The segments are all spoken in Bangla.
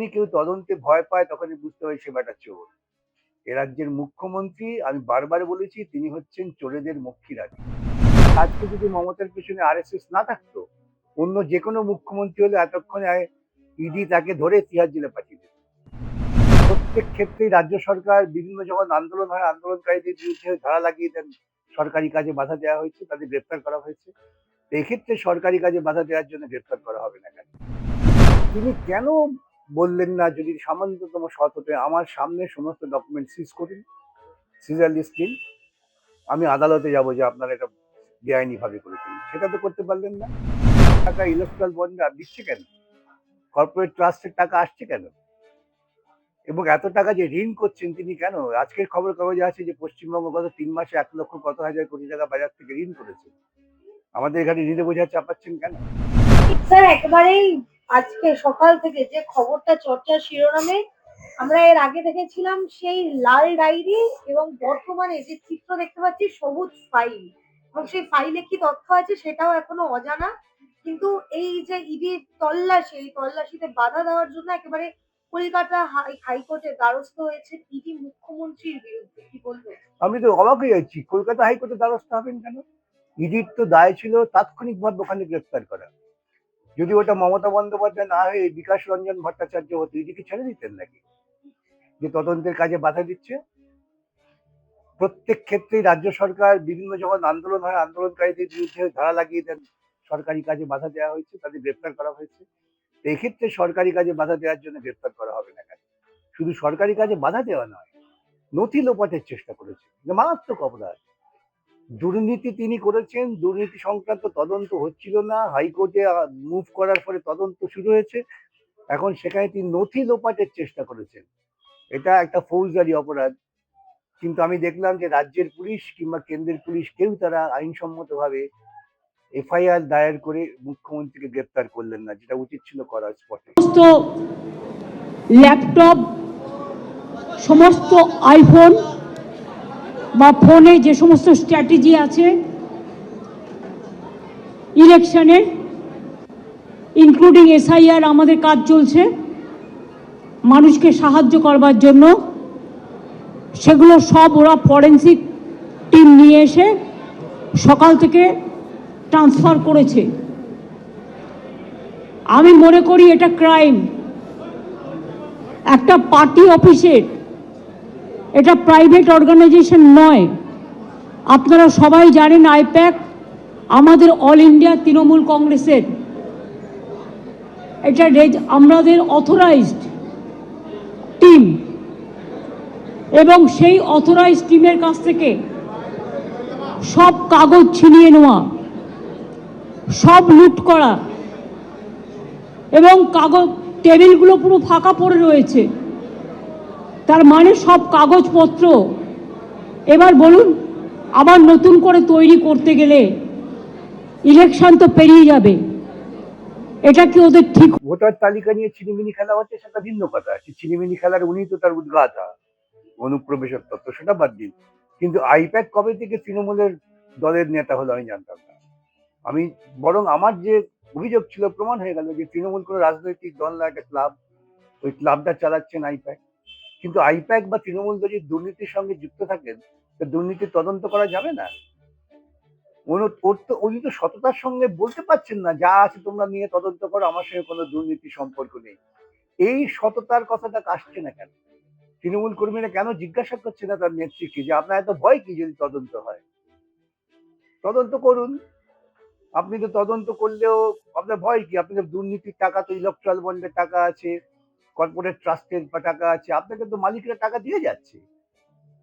যখনই কেউ তদন্তে ভয় পায় তখনই বুঝতে হয় সে বেটা চোর। এ রাজ্যের মুখ্যমন্ত্রী, আমি বারবার বলেছি, তিনি হচ্ছেন চোরেদের মক্ষীরানী। আজকে যদি মমতার পেছনে আরএসএস না থাকতো, অন্য যে কোনো মুখ্যমন্ত্রী হলে এতক্ষণে ইডি তাকে ধরে তিহার জেলে পাঠিয়ে দিত। প্রত্যেক ক্ষেত্রেই রাজ্য সরকার বিভিন্ন যখন আন্দোলন হয়, আন্দোলনকারীদের বিরুদ্ধে ধারা লাগিয়ে দেন, সরকারি কাজে বাধা দেওয়া হয়েছে, তাদের গ্রেপ্তার করা হয়েছে। এক্ষেত্রে সরকারি কাজে বাধা দেওয়ার জন্য গ্রেপ্তার করা হবে না কেন? তিনি কেন বললেন না, যদি সামান্যতম সৎ হতে, আমার সামনে সমস্ত ডকুমেন্ট সিজ করুন, সিজার লিস্ট দিন, আমি আদালতে যাব যে আপনারা এটা বেআইনি ভাবে করেছেন। সেটা তো করতে পারলেন না। টাকা ইলেকট্রাল বন্ডে দিচ্ছে কেন? কর্পোরেট ট্রাস্টের টাকা আসছে কেন? এবং এত টাকা যে ঋণ করছেন তিনি কেন? আজকের খবর কাগজে আছে যে পশ্চিমবঙ্গ গত ৩ মাসে ১ লক্ষ কত হাজার কোটি টাকা বাজার থেকে ঋণ করেছে। আমাদের এখানে ঋণে বোঝা চাপাচ্ছেন কেন? স্যার একেবারেই আজকে সকাল থেকে যে খবরটা চর্চার শিরোনামে আমরা এর আগে দেখেছিলাম সেই লাল ডায়েরি, এবং বর্তমানে যে চিত্র দেখতে পাচ্ছি সবুজ ফাইল, এবং সেই ফাইলে কি তথ্য আছে সেটাও এখনো অজানা। কিন্তু এই যে ইডির তল্লাশি, এই তল্লাশিতে বাধা দেওয়ার জন্য একেবারে কলকাতা হাইকোর্টের দ্বারস্থ হয়েছে ইডি মুখ্যমন্ত্রীর বিরুদ্ধে, কি বলবো? আমি তো অবাক হয়ে যাচ্ছি, কলকাতা হাইকোর্টে দ্বারস্থ হবেন কেন? ইডির তো দায় ছিল তাৎক্ষণিকভাবে ওখানে গ্রেপ্তার করা। যদি ওটা মমতা বন্দ্যোপাধ্যায় না হয়ে বিকাশ রঞ্জন ভট্টাচার্য হতো, ইডিকে ছেড়ে দিতেন নাকি? যে তদন্তের কাজে বাধা দিচ্ছে। প্রত্যেক ক্ষেত্রেই রাজ্য সরকার বিভিন্ন যখন আন্দোলন হয়, আন্দোলনকারীদের বিরুদ্ধে ধারা লাগিয়ে দেন, সরকারি কাজে বাধা দেওয়া হয়েছে, তাদের গ্রেপ্তার করা হয়েছে। এক্ষেত্রে সরকারি কাজে বাধা দেওয়ার জন্য গ্রেপ্তার করা হবে না কেন? শুধু সরকারি কাজে বাধা দেওয়া নয়, নথি লোপাটের চেষ্টা করেছে, মারাত্মক অপরাধ। দুর্নীতি তিনি করেছেন, দুর্নীতি সংক্রান্ত তদন্ত হচ্ছিল না, হাইকোর্টে মুভ করার পরে তদন্ত শুরু হয়েছে, এখন সেখানে তিনি নথি লোপাটের চেষ্টা করেছেন। এটা একটা ফৌজদারি অপরাধ। কিন্তু আমি দেখলাম যে রাজ্যের পুলিশ কিংবা কেন্দ্রের পুলিশ কেউ তারা আইনসম্মতভাবে এফআইআর দায়ের করে মুখ্যমন্ত্রীকে গ্রেপ্তার করলেন না, যেটা উচিত ছিল করা স্পটে। সমস্ত ল্যাপটপ, সমস্ত আইফোন বা ফোনে যে সমস্ত স্ট্র্যাটেজি আছে ইলেকশনের, ইনক্লুডিং এসআইআর, আমাদের কাজ চলছে মানুষকে সাহায্য করবার জন্য। সেগুলো সব ওরা ফরেন্সিক টিম নিয়ে এসে সকাল থেকে ট্রান্সফার করেছে। আমি মনে করি এটা ক্রাইম। একটা পার্টি অফিসের, এটা প্রাইভেট অর্গানাইজেশন নয়। আপনারা সবাই জানেন আইপ্যাক আমাদের অল ইন্ডিয়া তৃণমূল কংগ্রেসের, এটা আমাদের অথরাইজড টিম, এবং সেই অথরাইজড টিমের কাছ থেকে সব কাগজ ছিনিয়ে নেওয়া, সব লুট করা, এবং কাগজ টেবিলগুলো পুরো ফাঁকা পড়ে রয়েছে। তার মানে সব কাগজপত্র এবার বলুন আবার নতুন করে তৈরি করতে গেলে ইলেকশন তো পেরিয়ে যাবে। এটা কি ওদের ঠিক? ভোটার তালিকা নিয়ে ছিনিমিনি খেলা হচ্ছে, সেটা ভিন্ন কথা। ছিনিমিনি খেলার উনি তো তার উদ্গাতা, অনুপ্রবেশের তত্ত্ব, সেটা বাদ দিন। কিন্তু আইপ্যাক কবে থেকে তৃণমূলের দলের নেতা হলো আমি জানতাম না। আমি বরং আমার যে অভিযোগ ছিল প্রমাণ হয়ে গেল যে তৃণমূল কোনো রাজনৈতিক দল না, একটা ক্লাব। ওই ক্লাবটা চালাচ্ছেন আইপ্যাক। কিন্তু আইপ্যাক বা তৃণমূল যদি দুর্নীতির সঙ্গে যুক্ত থাকেন, তো দুর্নীতির তদন্ত করা যাবে না। উনি তো সততার সঙ্গে বলতে পারছেন না, যা আছে তোমরা নিয়ে তদন্ত করো, আমার সঙ্গে কোনো দুর্নীতির সম্পর্ক নেই। এই সততার কথাটা আসছে না কেন? তৃণমূল কর্মীরা কেন জিজ্ঞাসা করছে না তার নেত্রীকে যে আপনার এত ভয় কি যদি তদন্ত হয়? তদন্ত করুন। আপনি তো তদন্ত করলেও আপনার ভয় কি? আপনি তো দুর্নীতির টাকা, তো ইলেকট্রাল বন্ডের টাকা আছে, কর্পোরেট ট্রাস্টের টাকা আছে, আপনাকে তো মালিকরা টাকা দিয়ে যাচ্ছে।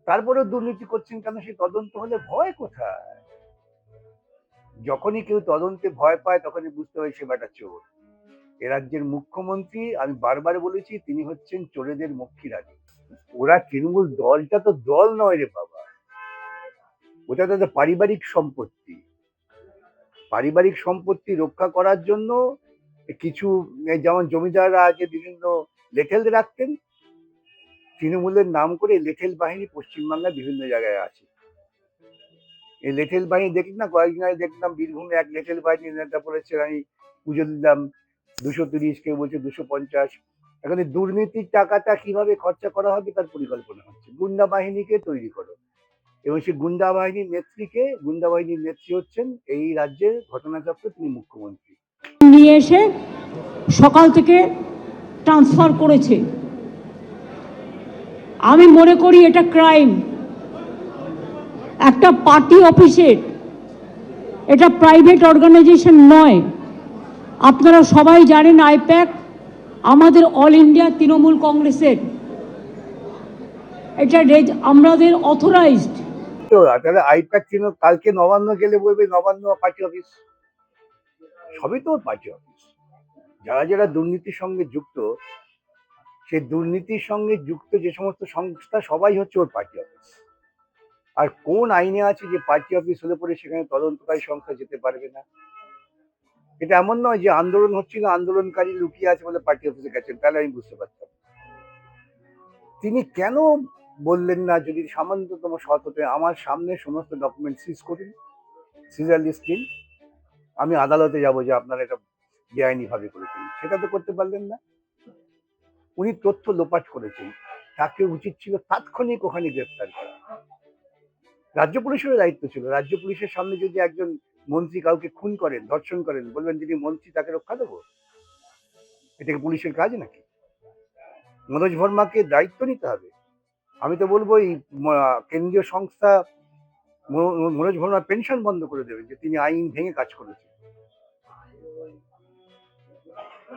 তারপরেও দুর্নীতি করছেন কেন? সেই তদন্ত হলে ভয় কোথায়? যখনই কেউ তদন্তে ভয় পায় তখনই বুঝতে হয় সে বেটা চোর। এ রাজ্যের মুখ্যমন্ত্রী, আমি বারবার বলেছি, তিনি হচ্ছেন চোরেদের মক্ষীরানী। ওরা তৃণমূল দলটা তো দল নয় রে বাবা, ওটা তো পারিবারিক সম্পত্তি। পারিবারিক সম্পত্তি রক্ষা করার জন্য কিছু, যেমন জমিদাররা আগে বিভিন্ন লেঠেল রাখতেন, তৃণমূলের নাম করে লেঠেল বাহিনী পশ্চিমবাংলার বিভিন্ন জায়গায় আছে। এই লেঠেল বাহিনী দেখি না, কয়েকদিন আগে দেখলাম বীরভূমে এক লেঠেল বাহিনীর নেতা বলেছে আমি পুজো দিলাম 230, কেউ বলছে 250। এখন এই দুর্নীতির টাকাটা কিভাবে খরচা করা হবে তার পরিকল্পনা হচ্ছে। গুন্ডা বাহিনীকে তৈরি করো, এবং সেই গুন্ডা বাহিনীর নেত্রী হচ্ছেন এই রাজ্যের ঘটনাচক্র, তিনি মুখ্যমন্ত্রী। নিয়ে এসে সকাল থেকে ট্রান্সফার করেছে। আমি মনে করি এটা ক্রাইম। একটা পার্টি অফিসের, এটা প্রাইভেট অর্গানাইজেশন নয়। আপনারা সবাই জানেন আইপ্যাক আমাদের অল ইন্ডিয়া তৃণমূল কংগ্রেসের, এটা আমাদের অথরাইজড। তো তাহলে আইপ্যাক ছিল, কালকে নবান্ন গেলে বলবে নবান্ন পার্টি অফিস, সবই তো পার্টি অফিস। যারা যারা দুর্নীতির সঙ্গে যুক্ত, সেই দুর্নীতির সঙ্গে যুক্ত যে সমস্ত সংস্থা সবাই হচ্ছে ওর পার্টি অফিস। আর কোন আইনে আছে যে পার্টি অফিস হলে পরে সেখানে তদন্তকারী সংস্থা যেতে পারবে না? এটা এমন নয় যে আন্দোলন হচ্ছিল, আন্দোলনকারী লুকিয়ে আছে বলে পার্টি অফিসে গেছেন, তাহলে আমি বুঝতে পারতাম। তিনি কেন বললেন না, যদি সামান্যতম সৎ হতে, আমার সামনে সমস্ত ডকুমেন্ট সিজ করুন, সিজার লিস্ট দিন, আমি আদালতে যাব যে আপনারা এটা বেআইনি ভাবে করেছেন, সেটা তো করতে পারলেন না। উনি তথ্য লোপাট করেছেন, তাকে উচিত ছিল তাৎক্ষণিক ওখানে গ্রেফতার করা। রাজ্য পুলিশেরও দায়িত্ব ছিল। রাজ্য পুলিশের সামনে যদি একজন মন্ত্রী কাউকে খুন করেন, ধর্ষণ করেন, বলবেন যিনি মন্ত্রী তাকে রক্ষা দেবো? এটা কি পুলিশের কাজ নাকি? মনোজ ভার্মাকে দায়িত্ব নিতে হবে। আমি তো বলবো এই কেন্দ্রীয় সংস্থা মনোজ ভার্মার পেনশন বন্ধ করে দেবে, যে তিনি আইন ভেঙে কাজ করেছেন।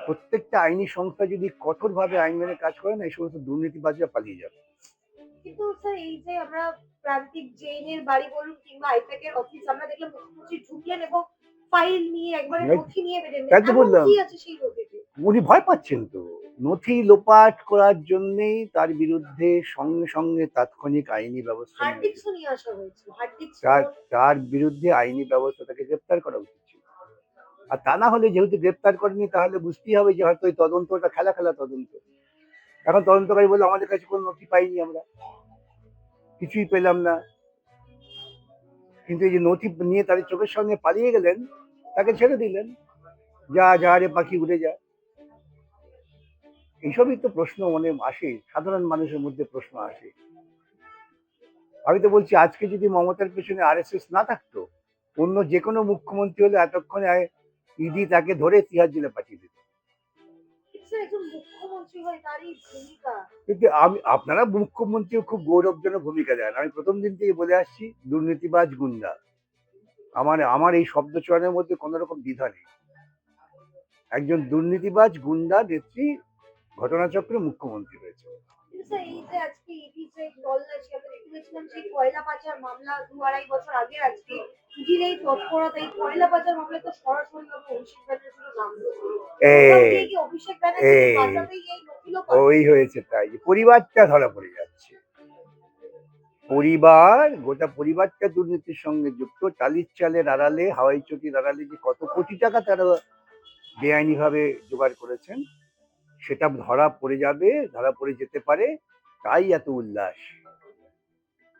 প্রত্যেকটা আইনি সংস্থা যদি কঠোরভাবে আইন মেনে কাজ করে না, এই সমস্ত দুর্নীতিবাজরা পালিয়ে যাবে। কিন্তু স্যার এই যে আমরা প্রান্তিক জেইনের বাড়ি বলুন কিংবা আইপ্যাকের অফিস, আমরা দেখলাম মুখ্যমন্ত্রী ঢুকলেন এবং ফাইল নিয়ে একবারে নথি নিয়ে বেরোলেন, তাই তো এমন বললাম, কি আছে সেই নথিতে? উনি ভয় পাচ্ছেন তো। নথি লোপাট করার জন্যেই তার বিরুদ্ধে সঙ্গে সঙ্গে তাৎক্ষণিক আইনি ব্যবস্থা হার্ড নিয়েছে। ডিস্কও নিয়ে আসা হয়েছিল, হার্ড ডিস্ক। তার বিরুদ্ধে আইনি ব্যবস্থা, তাকে গ্রেপ্তার করা উচিত ছিল। আর তা না হলে, যেহেতু গ্রেপ্তার করেনি, তাহলে বুঝতেই হবে যে হয়তো ওই তদন্তটা খেলা খেলা তদন্ত। এখন তদন্তকারী বলে আমাদের কাছে কোনো নথি পাইনি, আমরা কিছুই পেলাম না। কিন্তু এই যে নথি নিয়ে তাদের চোখের সামনে পালিয়ে গেলেন, তাকে ছেড়ে দিলেন, যা যা রে পাখি উড়ে যা। এইসবই তো প্রশ্ন মনে আসে, সাধারণ মানুষের মধ্যে প্রশ্ন আসে। আমি তো বলছি, আজকে যদি মমতার পেছনে আরএসএস না থাকতো, অন্য যে কোনো মুখ্যমন্ত্রী হলে এতক্ষণে ইডি তাকে ধরে তিহার জেলে পাঠিয়ে দিত। স্যার একজন মুখ্যমন্ত্রী হয়ে তার এই ভূমিকা। কিন্তু আপনারা মুখ্যমন্ত্রীও খুব গৌরবজনক ভূমিকা দেন। আমি প্রথম দিন থেকে বলে আসছি, দুর্নীতিবাজ গুন্ডা। আমার এই শব্দ চয়নের মধ্যে কোনো রকম দ্বিধা নেই। একজন দুর্নীতিবাজ গুন্ডা নেত্রী ঘটনাচক্রে মুখ্যমন্ত্রী হয়েছে। কিন্তু স্যার এই যে আজকে ইডি যে তল্লাশি, আমরা দেখতে পেয়েছিলাম সেই কয়লা পাচার মামলা ২-২.৫ বছর আগে, আজকে ইডির এই তৎপরতা, এই কয়লা পাচার মামলায় তো সরাসরি ভাবে অভিষেক ব্যানার্জির নাম রয়েছে। কোথাও গিয়ে কি অভিষেক ব্যানার্জিকে বাঁচাতেই এই নথিগুলো ওই হয়েছে তাই, পরিবারটা ধরা পড়ে যাচ্ছে। গোটা পরিবারটা দুর্নীতির সঙ্গে যুক্ত। টালির চালের আড়ালে, হাওয়াই চটির আড়ালে যে কত কোটি টাকা তারা বেআইনি ভাবে জোগাড় করেছেন, সেটা ধরা পড়ে যাবে, ধরা পড়ে যেতে পারে। তাই এত উল্লাস,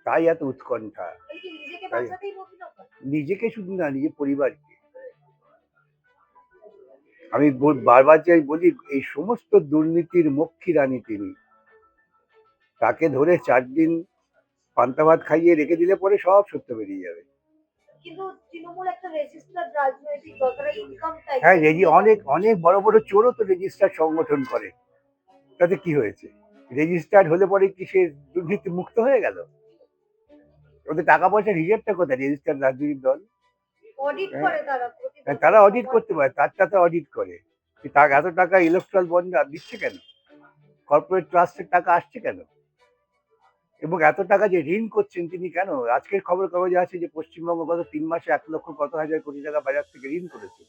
তাই এত উৎকণ্ঠা। নিজেকে তাই বাঁচাতেই নথিটা। নিজেকে শুধু না, নিজের পরিবারকে। আমি বারবার যাই বলি, এই সমস্ত দুর্নীতির মক্ষী রানী তিনি। তাকে ধরে 4 দিন পান্তা ভাত খাইয়ে রেখে দিলে পরে সব সত্য বেরিয়ে যাবে। কিন্তু তৃণমূল একটা রেজিস্টার্ড রাজনৈতিক দল, তারা ইনকাম ট্যাক্স। হ্যাঁ, অনেক অনেক বড় বড় চোরও তো রেজিস্টার সংগঠন করে, তাতে কি হয়েছে? রেজিস্টার্ড হলে পরে কি সে দুর্নীতি মুক্ত হয়ে গেল? ওদের টাকা পয়সার হিসেবটা কোথায় রেজিস্টার্ড রাজনৈতিক দল? অডিট করে তারা। তারা অডিট করতে পারে, তার টাকা অডিট করে। তার এত টাকা ইলেকট্রাল বন্ড দিচ্ছে কেন? কর্পোরেট ট্রাস্টের টাকা আসছে কেন? এবং এত টাকা যে ঋণ করছেন তিনি কেন? আজকের খবর কাগজে আছে যে পশ্চিমবঙ্গ গত 3 মাসে 1 লক্ষ কত হাজার কোটি টাকা বাজার থেকে ঋণ করেছে।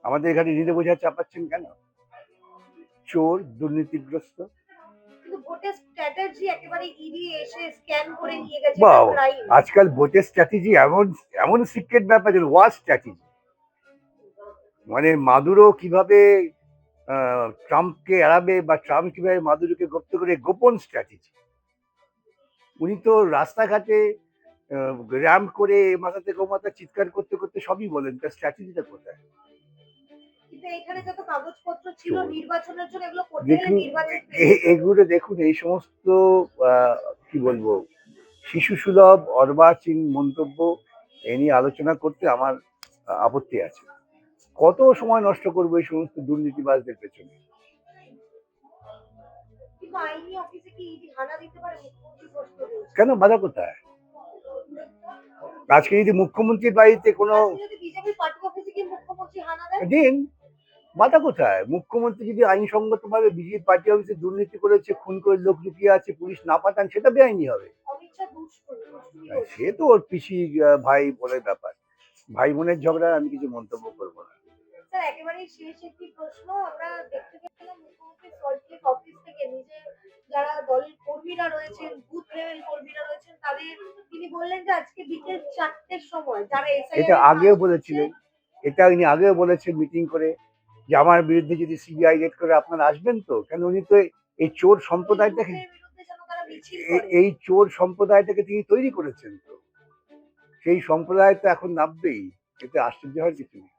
আমাদের এখানে ঋণে বোঝা চাপাচ্ছেন কেন? চোর, দুর্নীতিগ্রস্ত। কিন্তু ভোটের স্ট্র্যাটেজি একেবারে ইডি এসে স্ক্যান করে নিয়ে গেছে। বাহ, আজকাল ভোটের স্ট্র্যাটেজি এমন এমন সিক্রেট ব্যাপার, যে ওয়ার স্ট্র্যাটেজি। মানে মাদুরো কিভাবে ট্রাম্পকে এড়াবে, বা ট্রাম্প কিভাবে মাদুরোকে গুপ্ত করে, গোপন স্ট্র্যাটেজি। উনি তো রাস্তাঘাটে র্যাম্প করে মাথা থেকে ও মাথা চিৎকার করতে করতে সবই বলেন, তার স্ট্র্যাটেজিটা কোথায়? কিন্তু এখানে যত কাগজপত্র ছিল চোর। নির্বাচনের জন্য এগুলো করতে গেলে দেখুন নির্বাচন এগুলো দেখুন এই সমস্ত কি বলবো শিশু সুলভ অর্বাচীন মন্তব্য এ নিয়ে আলোচনা করতে আমার আপত্তি আছে। কত সময় নষ্ট করবো এই সমস্ত দুর্নীতিবাজদের পেছনে? কিন্তু আইনি অফিসে কি ইডি হানা দিতে পারে মুখ্যমন্ত্রী প্রশ্ন করেছে। কেন, বাধা কোথায়? আজকে যদি মুখ্যমন্ত্রীর বাড়িতে কোনো আজকে যদি বিজেপি পার্টি অফিসে কি মুখ্যমন্ত্রী হানা দেয় দিন, বাধা কোথায়? মুখ্যমন্ত্রী যদি আইনসঙ্গত ভাবে বিজেপি পার্টি অফিসে দুর্নীতি করেছে, খুন করে লোক লুকিয়ে আছে, পুলিশ না পাঠান, সেটা বেআইনি হবে। অমিত শাহ দুষ্কর্মী সে তো ওর পিসি ভাই বোনের ব্যাপার, ভাই বোনের ঝগড়া আমি কিছু মন্তব্য করবো না। স্যার একেবারেই শেষ একটি প্রশ্ন আমরা দেখতে পেলাম মুখ্যমন্ত্রী সল্টলেক অফিস থেকে নিজে যারা দলের কর্মীরা রয়েছেন বুথ লেভেল কর্মীরা রয়েছেন তাদের তিনি বললেন যে আজকে বিকেল 4টের সময় যারা এটা আগেও বলেছিলেন, এটা উনি আগেও বলেছেন মিটিং করে যে আমার বিরুদ্ধে যদি সিবিআই রেড করে আপনারা আসবেন তো। কেন, উনি তো এই চোর সম্প্রদায়টাকে বিরুদ্ধে যেন তারা মিছিল করে এই চোর সম্প্রদায়টাকে তিনি তৈরি করেছেন, তো সেই সম্প্রদায় তো এখন নামবেই, এতে আশ্চর্য হওয়ার কিছু নেই।